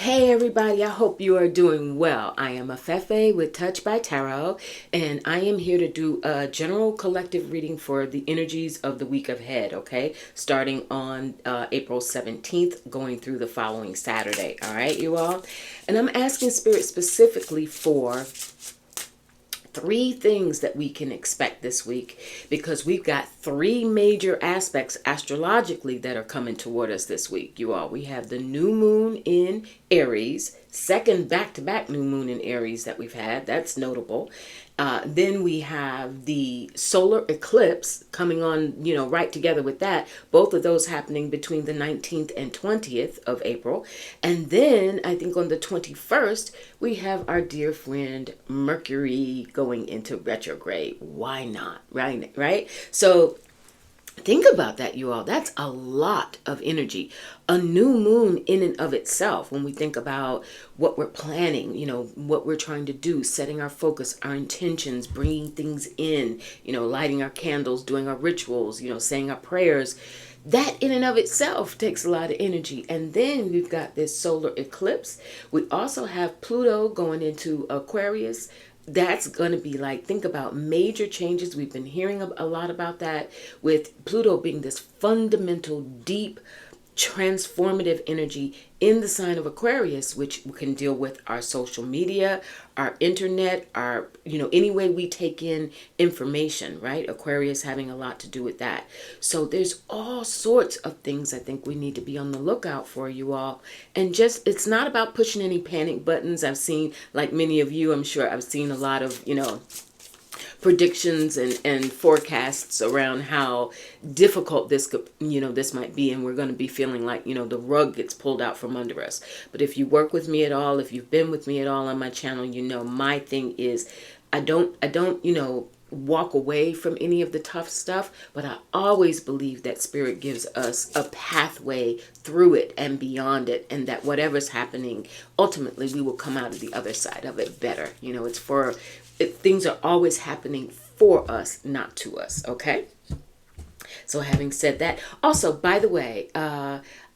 Hey everybody, I hope you are doing well. I am Afefe with Touch by Tarot, and I am here to do a general collective reading for the energies of the week ahead, okay? Starting on April 17th, going through the following Saturday, all right, you all? And I'm asking Spirit specifically for three things that we can expect this week, because we've got three major aspects astrologically that are coming toward us this week, you all. We have the new moon in Aries, second back-to-back new moon in Aries that we've had. That's notable. Then we have the solar eclipse coming on, right together with that. Both of those happening between the 19th and 20th of April. And then I think on the 21st, we have our dear friend Mercury going into retrograde. Why not? Right? So think about that, you all. That's a lot of energy. A new moon in and of itself, when we think about what we're planning, what we're trying to do, setting our focus, our intentions, bringing things in, lighting our candles, doing our rituals, saying our prayers. That in and of itself takes a lot of energy. And then we've got this solar eclipse. We also have Pluto going into Aquarius. That's going to be like, think about major changes. We've been hearing a lot about that, with Pluto being this fundamental, deep, transformative energy in the sign of Aquarius, which can deal with our social media, our internet, our, any way we take in information, right? Aquarius having a lot to do with that. So there's all sorts of things I think we need to be on the lookout for, you all. And it's not about pushing any panic buttons. I've seen, like many of you, I'm sure I've seen a lot of, predictions and forecasts around how difficult this might be, and we're going to be feeling like the rug gets pulled out from under us. But if you work with me at all, if you've been with me at all on my channel, my thing is I don't walk away from any of the tough stuff, but I always believe that Spirit gives us a pathway through it and beyond it, and that whatever's happening, ultimately we will come out of the other side of it better. Things are always happening for us, not to us, okay? So having said that, also, by the way,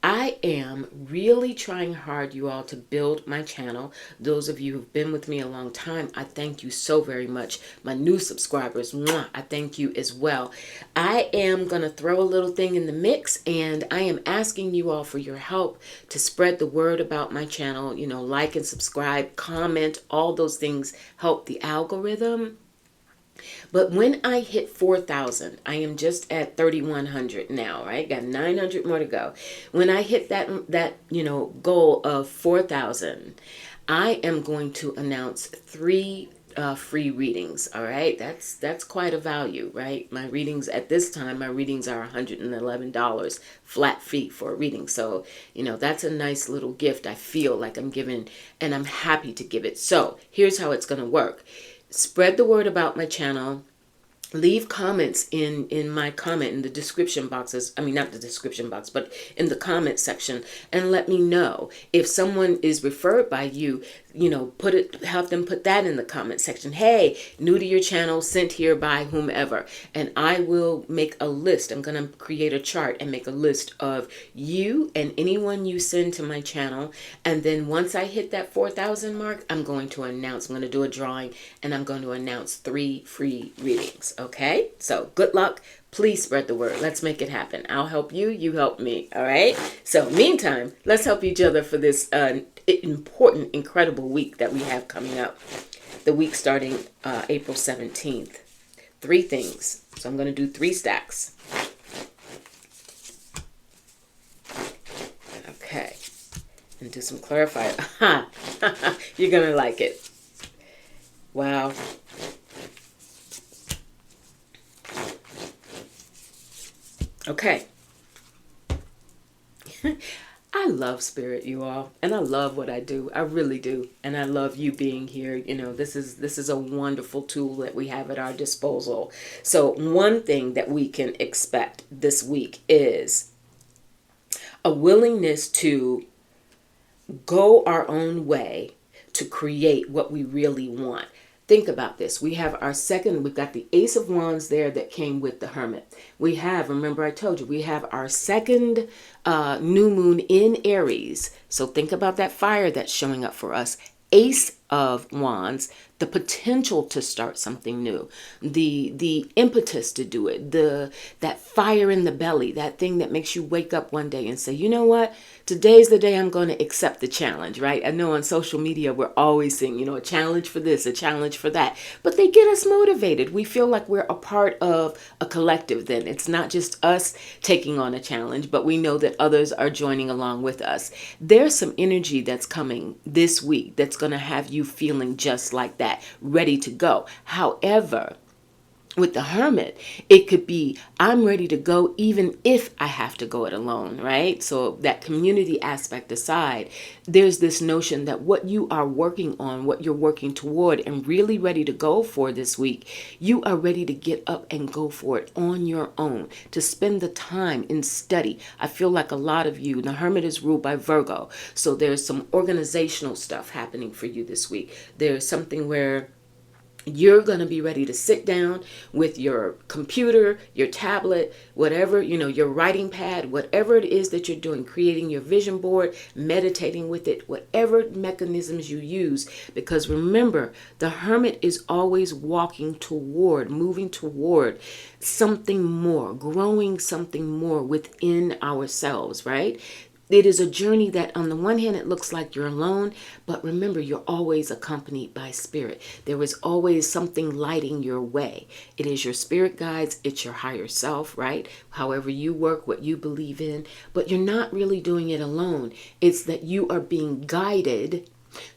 I am really trying hard, you all, to build my channel. Those of you who've been with me a long time, I thank you so very much. My new subscribers, I thank you as well. I am going to throw a little thing in the mix, and I am asking you all for your help to spread the word about my channel. Like and subscribe, comment, all those things help the algorithm. But when I hit 4,000, I am just at 3,100 now, right? Got 900 more to go. When I hit that goal of 4,000, I am going to announce three free readings. All right, that's quite a value, right? My readings at this time, my readings are $111 flat fee for a reading. So that's a nice little gift. I feel like I'm giving, and I'm happy to give it. So here's how it's going to work. Spread the word about my channel. Leave comments in the description boxes. I mean, not the description box, but in the comment section, and let me know if someone is referred by you. Help them put that in the comment section. Hey, new to your channel, sent here by whomever. And I will make a list. I'm going to create a chart and make a list of you and anyone you send to my channel. And then once I hit that 4,000 mark, I'm going to do a drawing, and I'm going to announce 3 free readings. Okay? So good luck. Please spread the word. Let's make it happen. I'll help you. You help me. All right? So meantime, let's help each other for this important, incredible week that we have coming up. The week starting April 17th. 3 things. So I'm going to do 3 stacks. Okay. And do some clarifier. You're going to like it. Wow. Okay. I love Spirit, you all, and I love what I do. I really do. And I love you being here. This is a wonderful tool that we have at our disposal. So one thing that we can expect this week is a willingness to go our own way to create what we really want. Think about this. We've got the Ace of Wands there that came with the Hermit. Remember I told you, we have our second new moon in Aries. So think about that fire that's showing up for us. Ace of Wands, the potential to start something new, the impetus to do it, that fire in the belly, that thing that makes you wake up one day and say, you know what, today's the day I'm going to accept the challenge, right? I know on social media we're always saying, a challenge for this, a challenge for that, but they get us motivated. We feel like we're a part of a collective then. It's not just us taking on a challenge, but we know that others are joining along with us. There's some energy that's coming this week that's going to have you feeling just like that, ready to go. However, with the Hermit, it could be, I'm ready to go even if I have to go it alone, right? So that community aspect aside, there's this notion that what you are working on, what you're working toward and really ready to go for this week, you are ready to get up and go for it on your own, to spend the time in study. I feel like a lot of you, the Hermit is ruled by Virgo, so there's some organizational stuff happening for you this week. There's something where you're going to be ready to sit down with your computer, your tablet, whatever, your writing pad, whatever it is that you're doing, creating your vision board, meditating with it, whatever mechanisms you use. Because remember, the Hermit is always moving toward something more, growing something more within ourselves, right? It is a journey that on the one hand, it looks like you're alone, but remember, you're always accompanied by spirit. There is always something lighting your way. It is your spirit guides. It's your higher self, right? However you work, what you believe in, but you're not really doing it alone. It's that you are being guided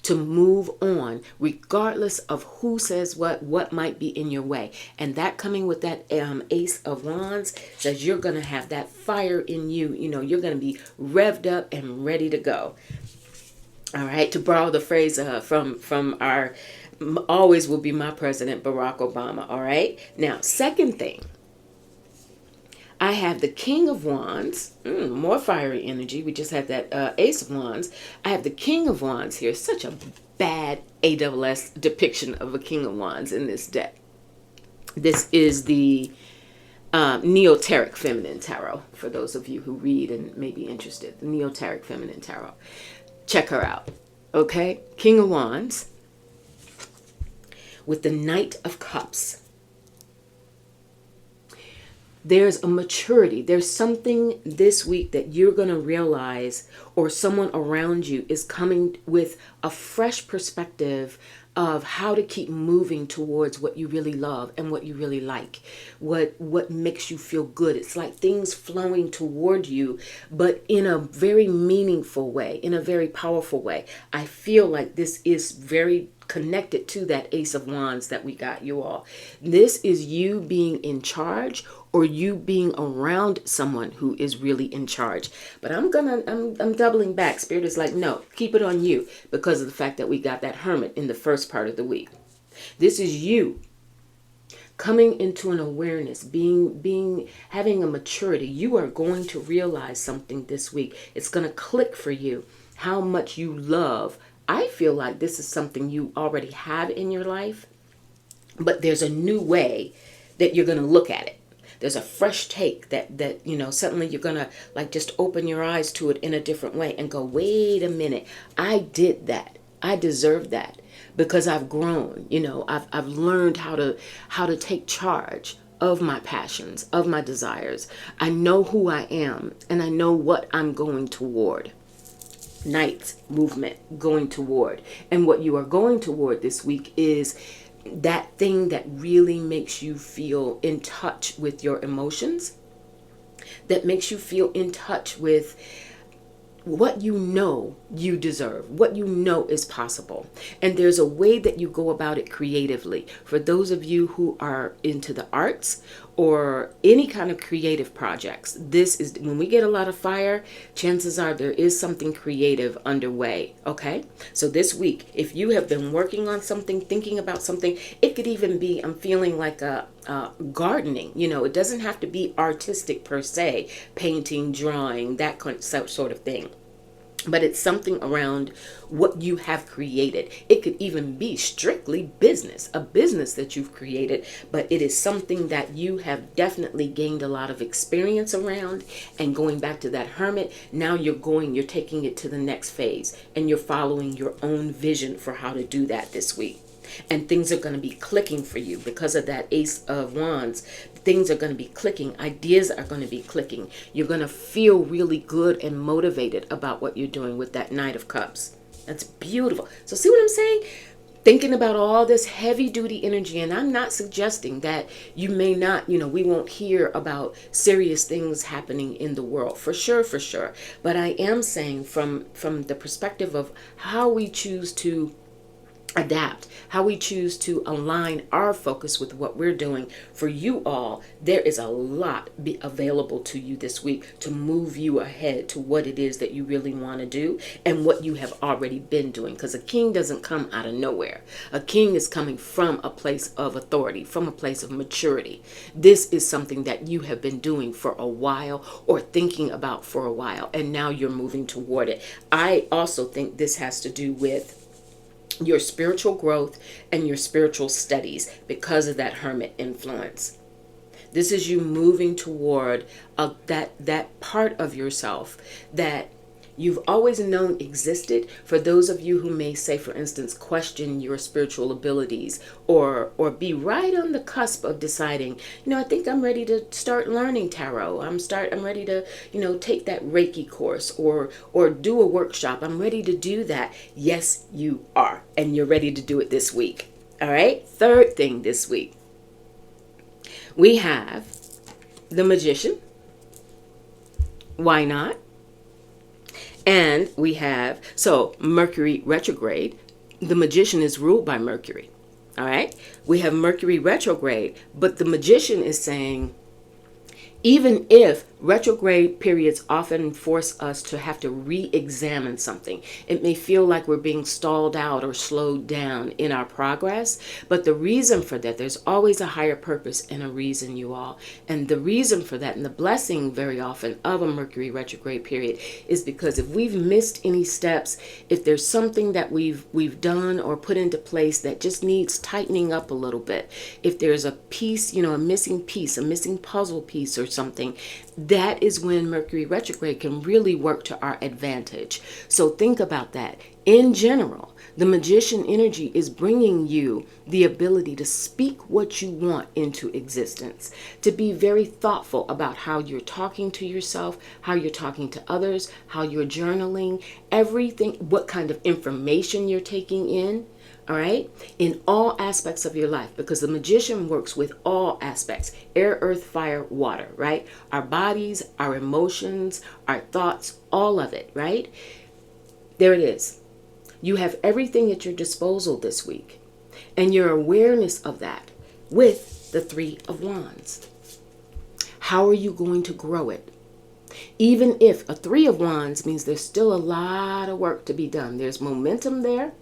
to move on regardless of who says what might be in your way. And that coming with that Ace of Wands says you're going to have that fire in you. You're going to be revved up and ready to go. All right, to borrow the phrase from our always will be my president, Barack Obama. All right, now second thing, I have the King of Wands, more fiery energy. We just had that Ace of Wands. I have the King of Wands here. Such a bad AWS depiction of a King of Wands in this deck. This is the Neoteric Feminine Tarot, for those of you who read and may be interested. The Neoteric Feminine Tarot. Check her out. Okay? King of Wands with the Knight of Cups. There's a maturity. There's something this week that you're going to realize, or someone around you is coming with a fresh perspective of how to keep moving towards what you really love and what you really like, what makes you feel good. It's like things flowing toward you, but in a very meaningful way, in a very powerful way. I feel like this is very connected to that Ace of Wands that we got, you all. This is you being in charge, or you being around someone who is really in charge. But I'm doubling back. Spirit is like, no, keep it on you, because of the fact that we got that Hermit in the first part of the week. This is you coming into an awareness, having a maturity. You are going to realize something this week. It's going to click for you how much you love. I feel like this is something you already have in your life, but there's a new way that you're going to look at it. There's a fresh take that suddenly you're going to like just open your eyes to it in a different way and go, wait a minute, I did that. I deserve that because I've grown. I've learned how to take charge of my passions, of my desires. I know who I am and I know what I'm going toward. Knight movement, going toward. And what you are going toward this week is that thing that really makes you feel in touch with your emotions, that makes you feel in touch with what you know you deserve, what you know is possible. And there's a way that you go about it creatively. For those of you who are into the arts or any kind of creative projects, this is when we get a lot of fire, chances are there is something creative underway. Okay, so this week, if you have been working on something, thinking about something, it could even be, I'm feeling like a gardening. It doesn't have to be artistic per se, painting, drawing, that sort of thing. but it's something around what you have created. It could even be strictly business, a business that you've created, but it is something that you have definitely gained a lot of experience around. And going back to that hermit, now you're taking it to the next phase, and you're following your own vision for how to do that this week. And things are going to be clicking for you because of that Ace of Wands. Things are going to be clicking. Ideas are going to be clicking. You're going to feel really good and motivated about what you're doing with that Knight of Cups. That's beautiful. So see what I'm saying? Thinking about all this heavy duty energy, and I'm not suggesting that you may not, we won't hear about serious things happening in the world, for sure, for sure. But I am saying from the perspective of how we choose to adapt, how we choose to align our focus with what we're doing. For you all, there is a lot available to you this week to move you ahead to what it is that you really want to do and what you have already been doing, because a king doesn't come out of nowhere. A king is coming from a place of authority, from a place of maturity. This is something that you have been doing for a while, or thinking about for a while, and now you're moving toward it. I also think this has to do with your spiritual growth and your spiritual studies because of that hermit influence. This is you moving toward that part of yourself that you've always known existed. For those of you who may say, for instance, question your spiritual abilities, or be right on the cusp of deciding, I think I'm ready to start learning tarot. I'm ready to, take that Reiki course or do a workshop. I'm ready to do that. Yes, you are. And you're ready to do it this week. All right. Third thing this week, we have the Magician. Why not? And we have, Mercury retrograde. The Magician is ruled by Mercury. All right. We have Mercury retrograde, but the Magician is saying, even if retrograde periods often force us to have to re-examine something, it may feel like we're being stalled out or slowed down in our progress. But the reason for that, there's always a higher purpose and a reason, you all. And the reason for that, and the blessing very often of a Mercury retrograde period, is because if we've missed any steps, if there's something that we've done or put into place that just needs tightening up a little bit, if there's a piece, a missing piece, a missing puzzle piece or something, that is when Mercury retrograde can really work to our advantage. So think about that. In general, the Magician energy is bringing you the ability to speak what you want into existence, to be very thoughtful about how you're talking to yourself, how you're talking to others, how you're journaling, everything, what kind of information you're taking in. All right, in all aspects of your life, because the Magician works with all aspects: air, earth, fire, water, right? Our bodies, our emotions, our thoughts, all of it, right? There it is. You have everything at your disposal this week, and your awareness of that with the Three of Wands. How are you going to grow it? Even if a Three of Wands means there's still a lot of work to be done. There's momentum there,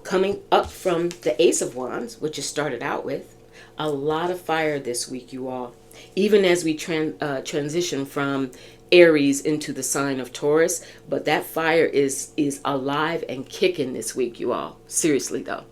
coming up from the Ace of Wands, which you started out with. A lot of fire this week, you all. Even as we transition from Aries into the sign of Taurus, but that fire is alive and kicking this week, you all. Seriously, though.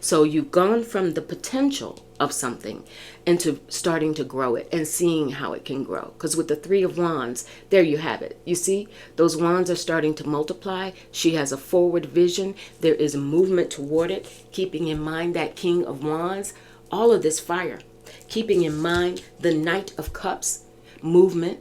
So you've gone from the potential of something into starting to grow it and seeing how it can grow. Because with the Three of Wands, there you have it. You see, those wands are starting to multiply. She has a forward vision. There is a movement toward it, keeping in mind that King of Wands, all of this fire, keeping in mind the Knight of Cups, movement,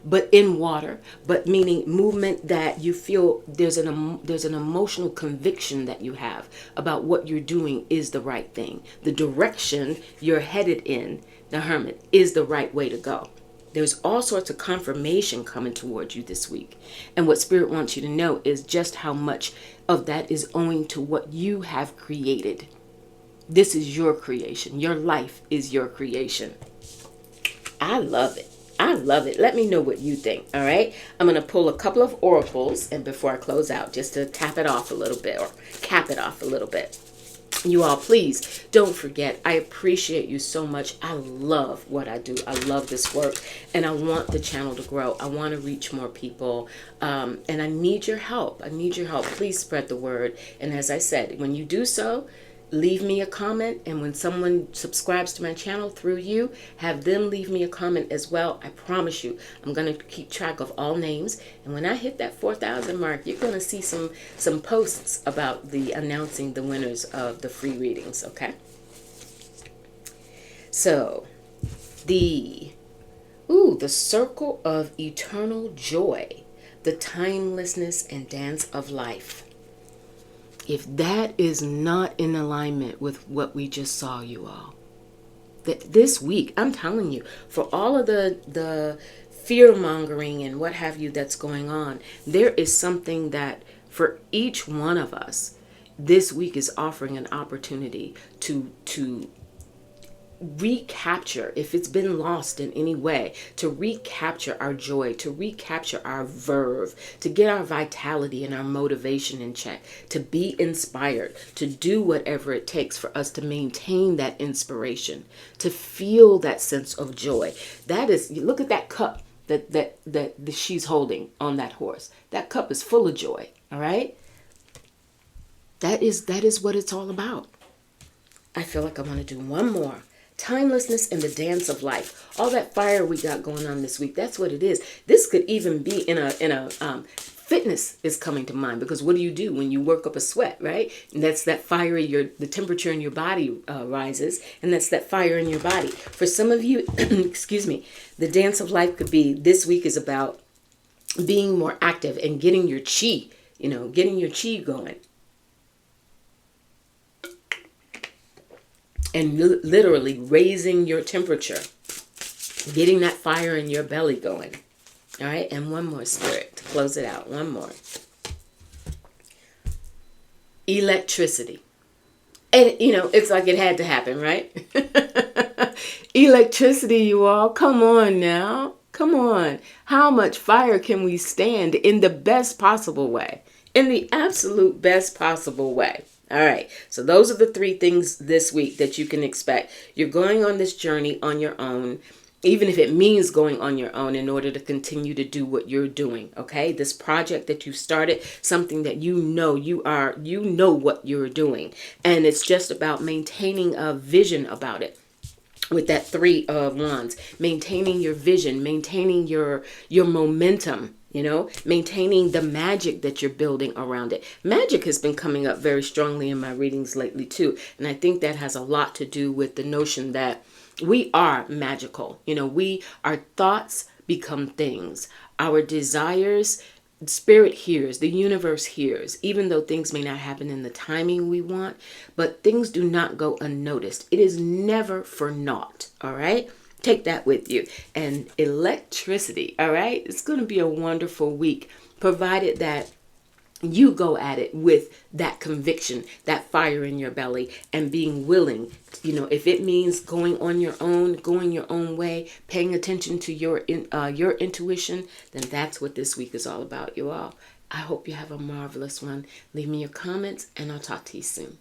but in water, but meaning movement that you feel there's an emotional conviction that you have about what you're doing is the right thing. The direction you're headed in, the Hermit, is the right way to go. There's all sorts of confirmation coming towards you this week. And what Spirit wants you to know is just how much of that is owing to what you have created. This is your creation. Your life is your creation. I love it. I love it. Let me know what you think. All right. I'm going to pull a couple of oracles and before I close out, just to tap it off a little bit or cap it off a little bit. You all, please don't forget, I appreciate you so much. I love what I do. I love this work, and I want the channel to grow. I want to reach more people, and I need your help. I need your help. Please spread the word. And as I said, when you do so, leave me a comment, and when someone subscribes to my channel through you, have them leave me a comment as well. I promise you, I'm going to keep track of all names, and when I hit that 4,000 mark, you're going to see some posts about the announcing the winners of the free readings, okay? So, the circle of eternal joy, the timelessness and dance of life. If that is not in alignment with what we just saw, you all, that this week, I'm telling you, for all of the fear mongering and what have you that's going on, there is something that for each one of us, this week is offering an opportunity to recapture, if it's been lost in any way, to recapture our joy, to recapture our verve, to get our vitality and our motivation in check, to be inspired, to do whatever it takes for us to maintain that inspiration, to feel that sense of joy. That is, look at that cup that she's holding on that horse. That cup is full of joy, all right? That is what it's all about. I feel like I want to do one more. Timelessness and the dance of life. All that fire we got going on this week, that's what it is. This could even be in a fitness is coming to mind, because what do you do when you work up a sweat, right? And that's that fire, the temperature in your body rises, and that's that fire in your body. For some of you, excuse me, the dance of life could be, this week is about being more active and getting your chi, getting your chi going. And literally raising your temperature, getting that fire in your belly going. All right, and one more, Spirit, to close it out. One more. Electricity. And, it's like it had to happen, right? Electricity, you all. Come on now. Come on. How much fire can we stand in the best possible way? In the absolute best possible way. All right, so those are the three things this week that you can expect. You're going on this journey on your own, even if it means going on your own in order to continue to do what you're doing, okay? This project that you started, something that you know what you're doing. And it's just about maintaining a vision about it. With that 3 of Wands, maintaining your vision, maintaining your momentum, maintaining the magic that you're building around it. Magic has been coming up very strongly in my readings lately too. And I think that has a lot to do with the notion that we are magical. Our thoughts become things. Our desires, Spirit hears, the universe hears, even though things may not happen in the timing we want, but things do not go unnoticed. It is never for naught, all right? Take that with you. And electricity, all right? It's going to be a wonderful week, provided that you go at it with that conviction, that fire in your belly, and being willing, if it means going on your own, going your own way, paying attention to your intuition, then that's what this week is all about, you all. I hope you have a marvelous one. Leave me your comments, and I'll talk to you soon.